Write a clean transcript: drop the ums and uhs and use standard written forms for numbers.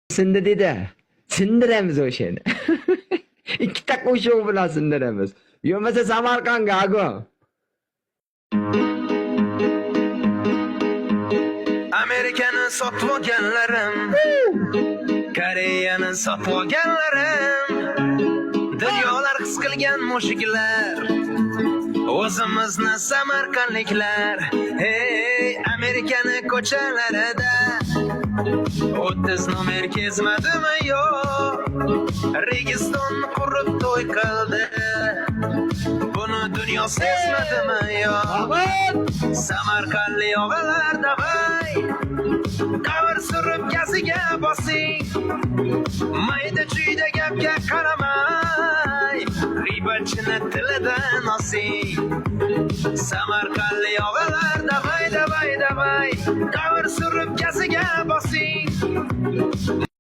Sindi dedi. Sindiramiz o'shani. Ikkita qo'shiq bilan sindiramiz. Yo'masa Samarqandga ago. Amerikani sotib olganlarim, Koreyani sotib olganlarim, dunyolar his qilgan mushuklar, o'zimizni samarqandliklar. Hey, Amerikani ko'chalarida 30 nomer kezmadimi yo'q, Registon qurib to'y qildi, buni dunyo sezmadimi yo'q? Samarqandli og'alar davay, davr surib gaziga bosing, mayda chuyda gapga qaramay, g'iybatchini tilidan osing. Samarqandli og'alar davay, davr surib gaziga bosing.